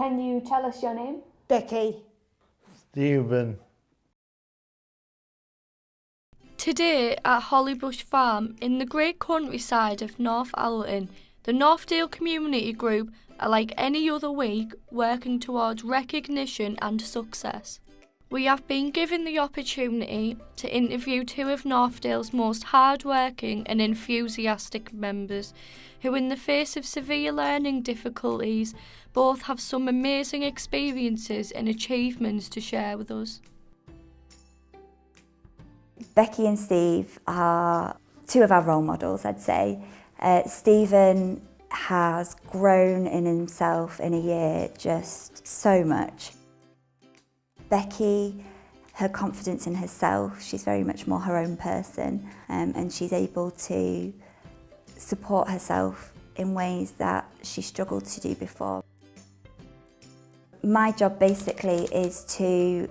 Can you tell us your name? Becky. Stephen. Today at Hollybush Farm in the great countryside of Northallerton, the Northdale Community Group are like any other week working towards recognition and success. We have been given the opportunity to interview two of Northdale's most hard-working and enthusiastic members who, in the face of severe learning difficulties, both have some amazing experiences and achievements to share with us. Becky and Steve are two of our role models, I'd say. Stephen has grown in himself in a year just so much. Becky, her confidence in herself, she's very much more her own person, and she's able to support herself in ways that she struggled to do before. My job basically is to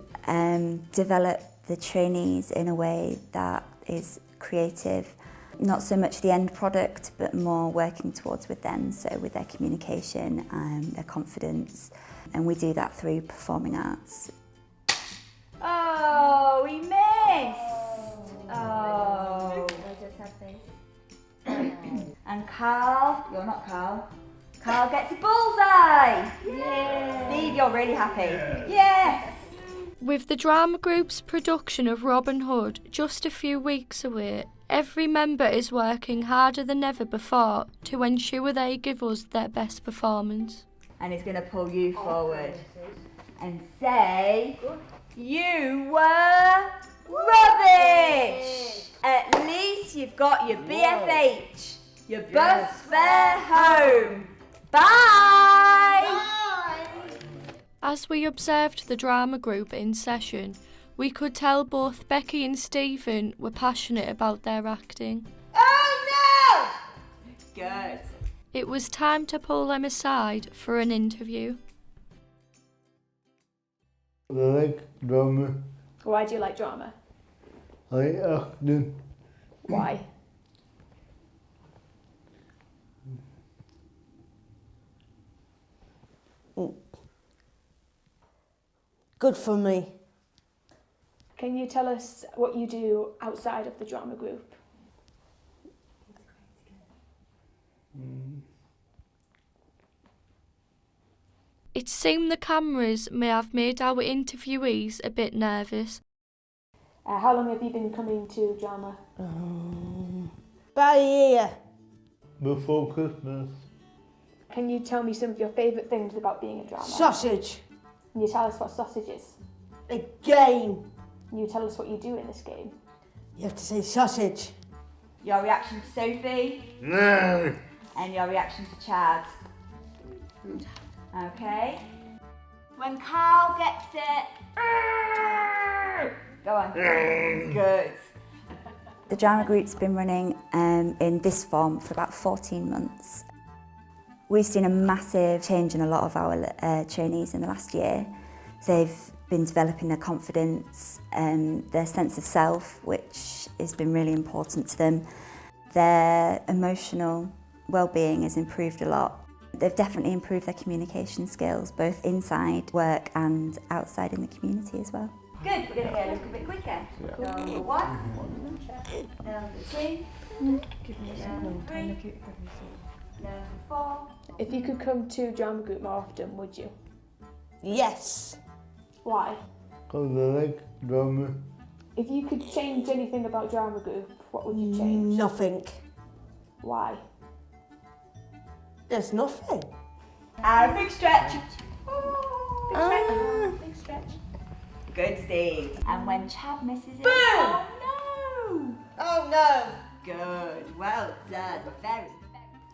develop the trainees in a way that is creative, not so much the end product, but more working towards with them, so with their communication and their confidence, and we do that through performing arts. Oh, we missed! Oh, we'll just have this. And Carl, you're not Carl. Carl gets a bullseye! Yay! Steve, you're really happy. Yes! With the drama group's production of Robin Hood just a few weeks away, every member is working harder than ever before to ensure they give us their best performance. And he's going to pull you forward and say, you were rubbish! At least you've got your BFH, your bus fare home. Bye! As we observed the drama group in session, we could tell both Becky and Stephen were passionate about their acting. Oh no! Good. It was time to pull them aside for an interview. I like drama. Why do you like drama? I like acting. Why? Good for me. Can you tell us what you do outside of the drama group? It seemed the cameras may have made our interviewees a bit nervous. How long have you been coming to drama? About a year. Before Christmas. Can you tell me some of your favourite things about being in drama? Sausage. Can you tell us what sausage is? A game. Can you tell us what you do in this game? You have to say sausage. Your reaction to Sophie No. and your reaction to Chad. Okay? When Carl gets it, go on. Good. The drama group's been running in this form for about 14 months. We've seen a massive change in a lot of our trainees in the last year. They've been developing their confidence and their sense of self, which has been really important to them. Their emotional well-being has improved a lot. They've definitely improved their communication skills, both inside work and outside in the community as well. Good, we're going to go a little bit quicker. Number 1, number 2, number 3, number 4. If you could come to drama group more often, would you? Yes. Why? Because I like drama. If you could change anything about drama group, what would you change? Nothing. Why? There's nothing. And a big stretch. Big stretch. Good, Steve. And when Chad misses it, oh no! Oh no. Good, well done. Very.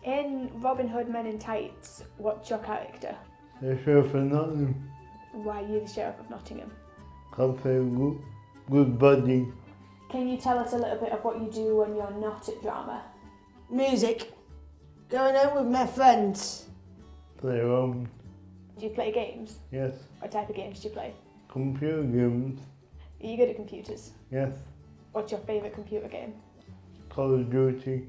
In Robin Hood Men in Tights, what's your character? The sheriff of Nottingham. Why are you the Sheriff of Nottingham? Because I'm good buddy. Can you tell us a little bit of what you do when you're not at drama? Music. Going out with my friends. Play around. Do you play games? Yes. What type of games do you play? Computer games. Are you good at computers? Yes. What's your favourite computer game? Call of Duty.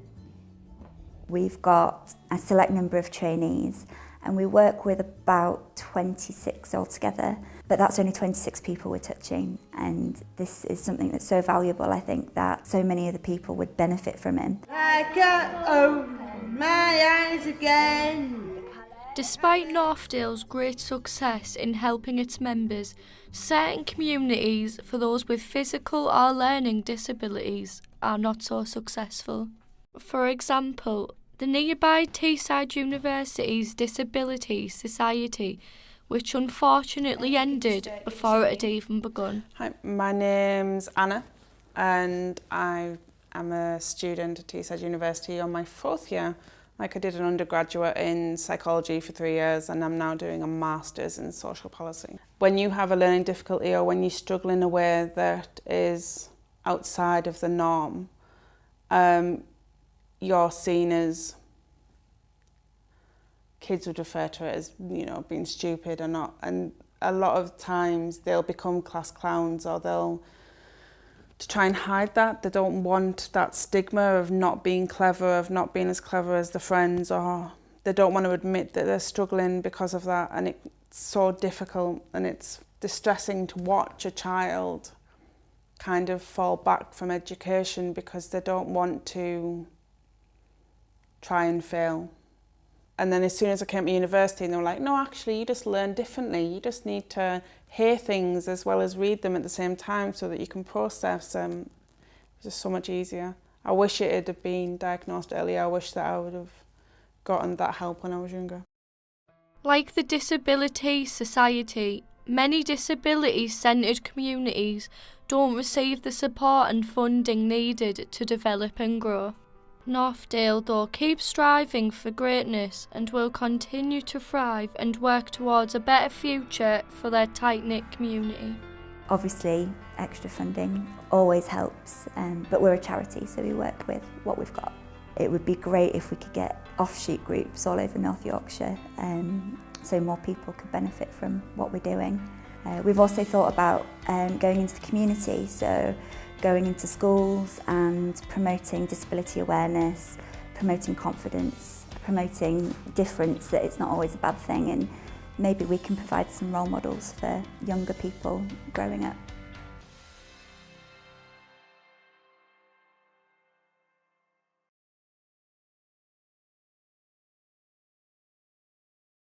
We've got a select number of trainees and we work with about 26 altogether, but that's only 26 people we're touching, and this is something that's so valuable, I think, that so many of the people would benefit from it. I can't open my eyes again. Despite Northdale's great success in helping its members, certain communities for those with physical or learning disabilities are not so successful. For example, the nearby Teesside University's Disability Society, which unfortunately ended before it had even begun. Hi, my name's Anna and I am a student at Teesside University on my 4th year. Like, I did an undergraduate in psychology for 3 years and I'm now doing a master's in social policy. When you have a learning difficulty or when you struggle in a way that is outside of the norm, you're seen as, kids would refer to it as, you know, being stupid or not. And a lot of times they'll become class clowns or they'll, to try and hide that. They don't want that stigma of not being clever, of not being as clever as the friends, or they don't want to admit that they're struggling because of that. And it's so difficult and it's distressing to watch a child kind of fall back from education because they don't want to try and fail. And then as soon as I came to university, they were like, no, actually, you just learn differently. You just need to hear things as well as read them at the same time so that you can process them. It's just so much easier. I wish it had been diagnosed earlier. I wish that I would have gotten that help when I was younger. Like the Disability Society, many disability-centred communities don't receive the support and funding needed to develop and grow. Northdale, though, keeps striving for greatness and will continue to thrive and work towards a better future for their tight-knit community. Obviously, extra funding always helps, but we're a charity, so we work with what we've got. It would be great if we could get offshoot groups all over North Yorkshire, so more people could benefit from what we're doing. We've also thought about going into the community, so going into schools and promoting disability awareness, promoting confidence, promoting difference, that it's not always a bad thing, and maybe we can provide some role models for younger people growing up.